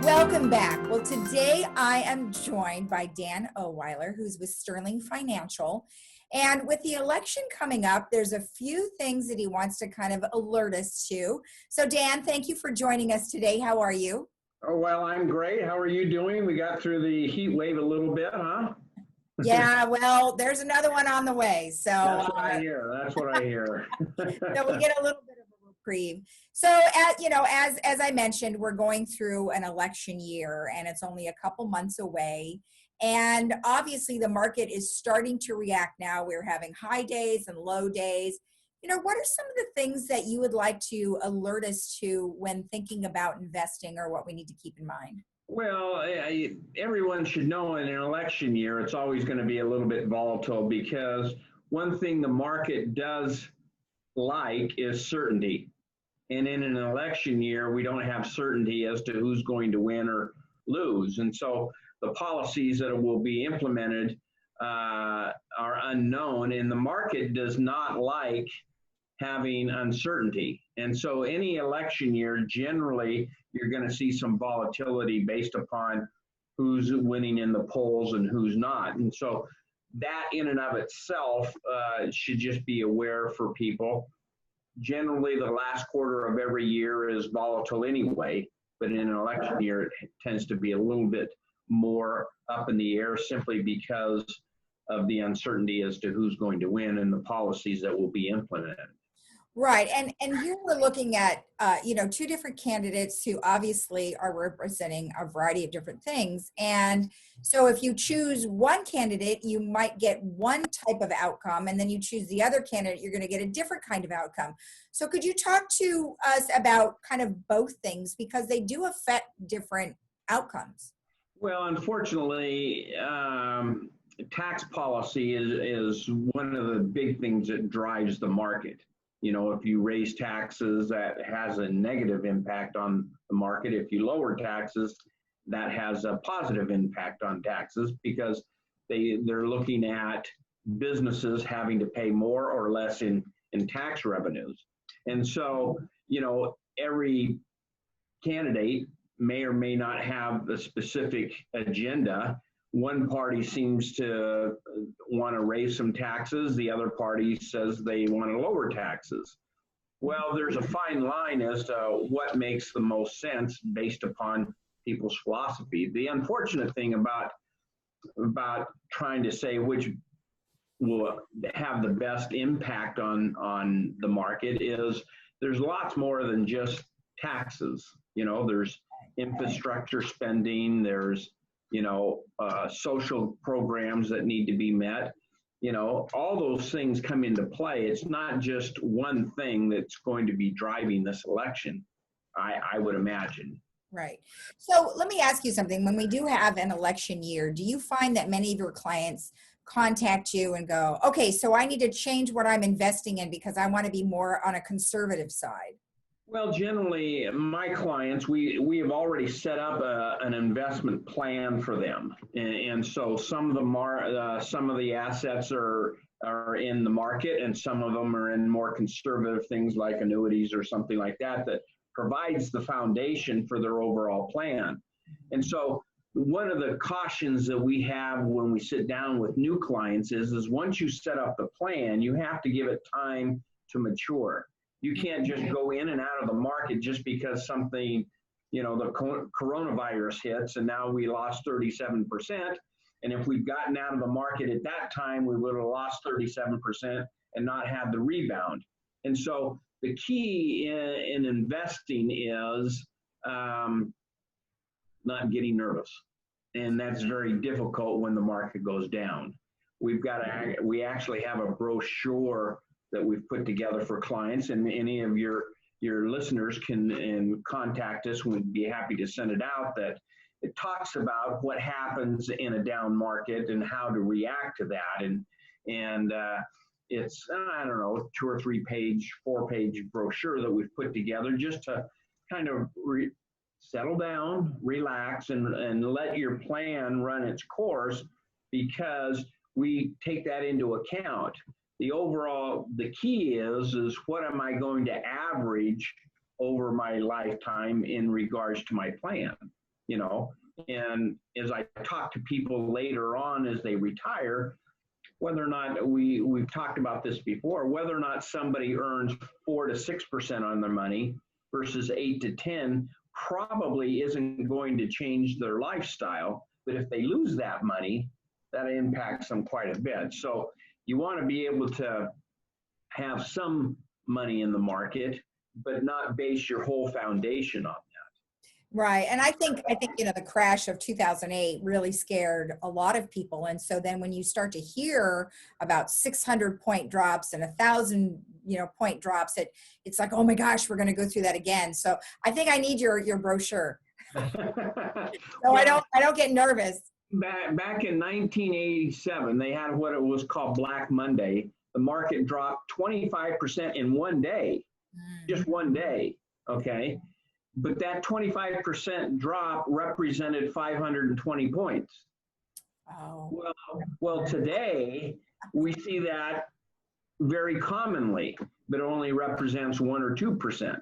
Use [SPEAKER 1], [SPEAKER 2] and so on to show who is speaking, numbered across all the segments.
[SPEAKER 1] Welcome back. Well, today I am joined by Dan Oweiler, who's with Sterling Financial. And with the election coming up, there's a few things that he wants to kind of alert us to. So Dan, thank you for joining us today. How are you?
[SPEAKER 2] Oh, well, I'm great. How are you doing? We got through the heat wave a little bit, huh?
[SPEAKER 1] Yeah, well, there's another one on the way. So
[SPEAKER 2] That's what I hear. That's what I hear.
[SPEAKER 1] so we get a little bit of a reprieve. So, as I mentioned, we're going through an election year, and it's only a couple months away. And obviously, the market is starting to react now. We're having high days and low days. What are some of the things that you would like to alert us to when thinking about investing, or what we need to keep in mind?
[SPEAKER 2] Well, everyone should know in an election year, it's always going to be a little bit volatile because one thing the market does like is certainty. And in an election year, we don't have certainty as to who's going to win or lose. And so the policies that will be implemented are unknown, and the market does not like having uncertainty. And so any election year, generally, you're going to see some volatility based upon who's winning in the polls and who's not. And so that in and of itself should just be aware for people. Generally, the last quarter of every year is volatile anyway, but in an election year, it tends to be a little bit more up in the air simply because of the uncertainty as to who's going to win and the policies that will be implemented.
[SPEAKER 1] Right. And here we're looking at, two different candidates who obviously are representing a variety of different things. And so if you choose one candidate, you might get one type of outcome, and then you choose the other candidate, you're going to get a different kind of outcome. So could you talk to us about kind of both things, because they do affect different outcomes?
[SPEAKER 2] Well, unfortunately, tax policy is one of the big things that drives the market. If you raise taxes, that has a negative impact on the market. If you lower taxes, that has a positive impact on taxes because they're looking at businesses having to pay more or less in tax revenues. And so, every candidate may or may not have a specific agenda. One party seems to want to raise some taxes. The other party says they want to lower taxes. Well, there's a fine line as to what makes the most sense based upon people's philosophy. The unfortunate thing about trying to say which will have the best impact on the market is there's lots more than just taxes. There's infrastructure spending, there's social programs that need to be met. All those things come into play. It's not just one thing that's going to be driving this election, I would imagine.
[SPEAKER 1] Right. So let me ask you something. When we do have an election year, do you find that many of your clients contact you and go, okay, so I need to change what I'm investing in because I want to be more on a conservative side?
[SPEAKER 2] Well, generally, my clients, we have already set up an investment plan for them, and so some of them are some of the assets are in the market, and some of them are in more conservative things like annuities or something like that provides the foundation for their overall plan. And so one of the cautions that we have when we sit down with new clients is once you set up the plan, you have to give it time to mature. You can't just go in and out of the market just because something, the coronavirus hits and now we lost 37%. And if we'd gotten out of the market at that time, we would have lost 37% and not had the rebound. And so the key in investing is not getting nervous. And that's very difficult when the market goes down. We actually have a brochure that we've put together for clients, and any of your listeners can contact us. We'd be happy to send it out. That it talks about what happens in a down market and how to react to that. And it's, I don't know, 2 or 3 page, 4-page brochure that we've put together just to kind of settle down, relax, and let your plan run its course, because we take that into account. The key is what am I going to average over my lifetime in regards to my plan? you know. And as I talk to people later on as they retire, whether or not we've talked about this before, whether or not somebody earns 4 to 6% on their money versus 8 to 10 probably isn't going to change their lifestyle. But if they lose that money, that impacts them quite a bit. So you want to be able to have some money in the market, but not base your whole foundation on that.
[SPEAKER 1] Right. And I think, the crash of 2008 really scared a lot of people. And so then when you start to hear about 600-point drops and 1,000, point drops, it's like, oh my gosh, we're going to go through that again. So I think I need your brochure. So I don't get nervous.
[SPEAKER 2] Back in 1987, they had what it was called Black Monday. The market dropped 25% in one day, just one day. Okay. But that 25% drop represented 520 points.
[SPEAKER 1] Oh.
[SPEAKER 2] Well, today we see that very commonly, but it only represents 1 or 2%.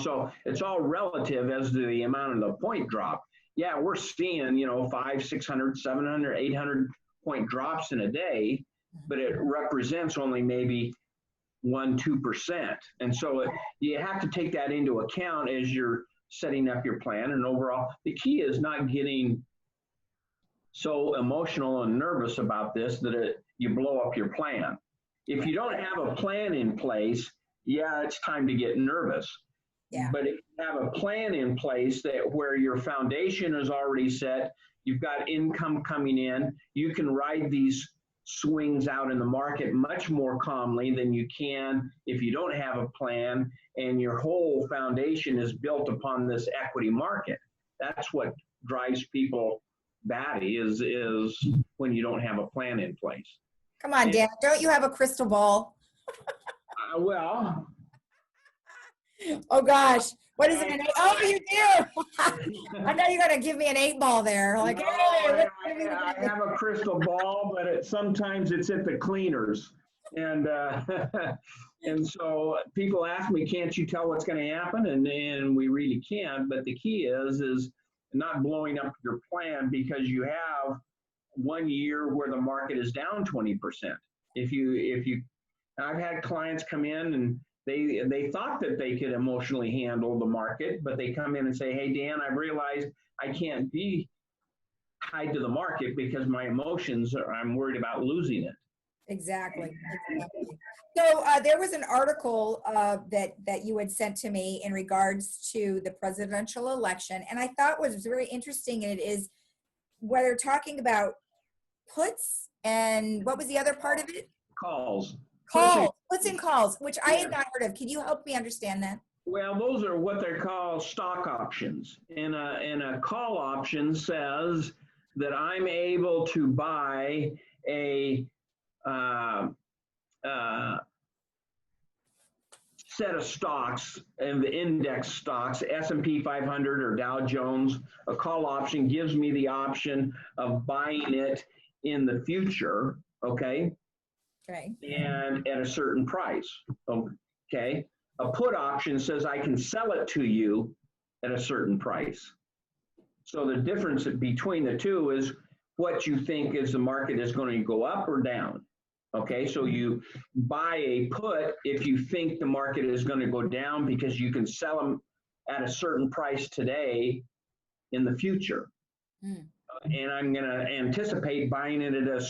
[SPEAKER 2] So it's all relative as to the amount of the point drop. Yeah, we're seeing, 500, 600, 700, 800 point drops in a day, but it represents only maybe 1, 2%. And so you have to take that into account as you're setting up your plan. And overall, the key is not getting so emotional and nervous about this that you blow up your plan. If you don't have a plan in place, yeah, it's time to get nervous.
[SPEAKER 1] Yeah.
[SPEAKER 2] But if you have a plan in place where your foundation is already set, you've got income coming in, you can ride these swings out in the market much more calmly than you can if you don't have a plan and your whole foundation is built upon this equity market. That's what drives people batty is when you don't have a plan in place.
[SPEAKER 1] Come on, Dan, don't you have a crystal ball?
[SPEAKER 2] Well.
[SPEAKER 1] Oh gosh, what is it? Oh, you do. I know you're gonna give me an 8 ball there. Like,
[SPEAKER 2] no,
[SPEAKER 1] hey,
[SPEAKER 2] I have a crystal ball, but sometimes it's at the cleaners, and and so people ask me, "Can't you tell what's going to happen?" And we really can't. But the key is not blowing up your plan because you have 1 year where the market is down 20%. If you, I've had clients come in and they thought that they could emotionally handle the market, but they come in and say, "Hey, Dan, I've realized I can't be tied to the market because my emotions I'm worried about losing it."
[SPEAKER 1] Exactly. So there was an article that you had sent to me in regards to the presidential election, and I thought was very interesting. And it is whether talking about puts and what was the other part of it?
[SPEAKER 2] Calls.
[SPEAKER 1] Puts and calls, which I had not heard of. Can you help me understand that?
[SPEAKER 2] Well, those are what they call stock options. And a call option says that I'm able to buy a set of stocks and the index stocks, S&P 500 or Dow Jones. A call option gives me the option of buying it in the future, okay?
[SPEAKER 1] Okay.
[SPEAKER 2] And at a certain price, okay? A put option says I can sell it to you at a certain price. So the difference between the two is what you think is the market is going to go up or down. Okay, so you buy a put if you think the market is going to go down because you can sell them at a certain price today in the future. And I'm going to anticipate buying it at a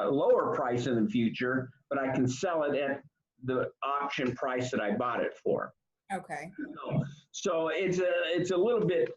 [SPEAKER 2] lower price in the future, but I can sell it at the option price that I bought it for.
[SPEAKER 1] Okay.
[SPEAKER 2] So it's a little bit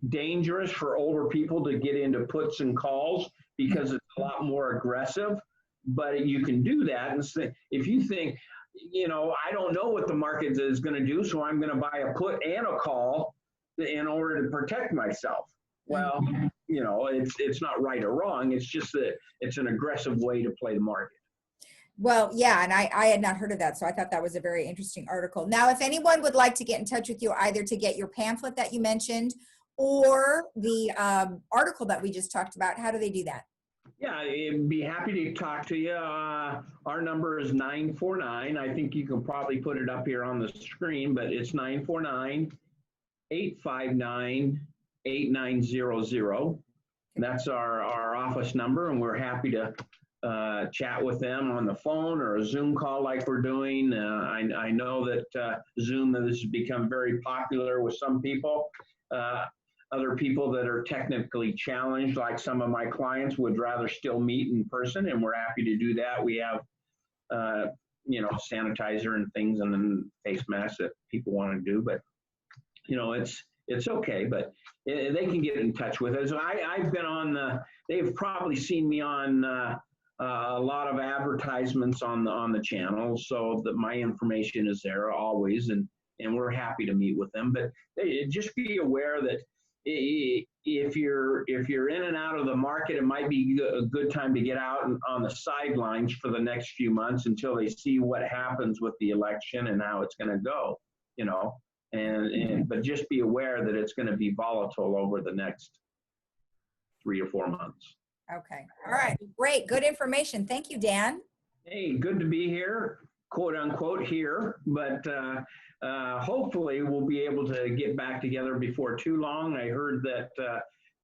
[SPEAKER 2] dangerous for older people to get into puts and calls because it's a lot more aggressive, but you can do that. And if you think, I don't know what the market is going to do, so I'm going to buy a put and a call in order to protect myself. Well, it's not right or wrong. It's just that it's an aggressive way to play the market.
[SPEAKER 1] Well, yeah, and I had not heard of that, so I thought that was a very interesting article. Now, if anyone would like to get in touch with you, either to get your pamphlet that you mentioned or the article that we just talked about, how do they do that?
[SPEAKER 2] Yeah, I'd be happy to talk to you. Our number is 949. I think you can probably put it up here on the screen, but it's 949-859 8900. That's our office number, and we're happy to chat with them on the phone or a Zoom call like we're doing. I know that Zoom has become very popular with some people. Other people that are technically challenged, like some of my clients, would rather still meet in person, and we're happy to do that. We have, sanitizer and things, and then face masks that people want to do. But it's okay. But they can get in touch with us. I've been on they've probably seen me on a lot of advertisements on the channel, so that my information is there always, and we're happy to meet with them. But just be aware that if you're in and out of the market, it might be a good time to get out on the sidelines for the next few months until they see what happens with the election and how it's going to go, but just be aware that it's going to be volatile over the next 3 or 4 months.
[SPEAKER 1] Okay. All right. Great. Good information. Thank you, Dan.
[SPEAKER 2] Hey, good to be here, quote unquote here, but hopefully we'll be able to get back together before too long. I heard that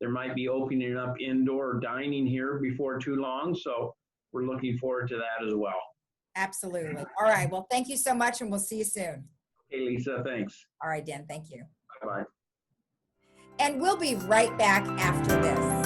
[SPEAKER 2] there might be opening up indoor dining here before too long, so we're looking forward to that as well.
[SPEAKER 1] Absolutely. All right. Well, thank you so much, and we'll see you soon.
[SPEAKER 2] Hey, Lisa, thanks.
[SPEAKER 1] All right, Dan. Thank you.
[SPEAKER 2] Bye-bye.
[SPEAKER 1] And we'll be right back after this.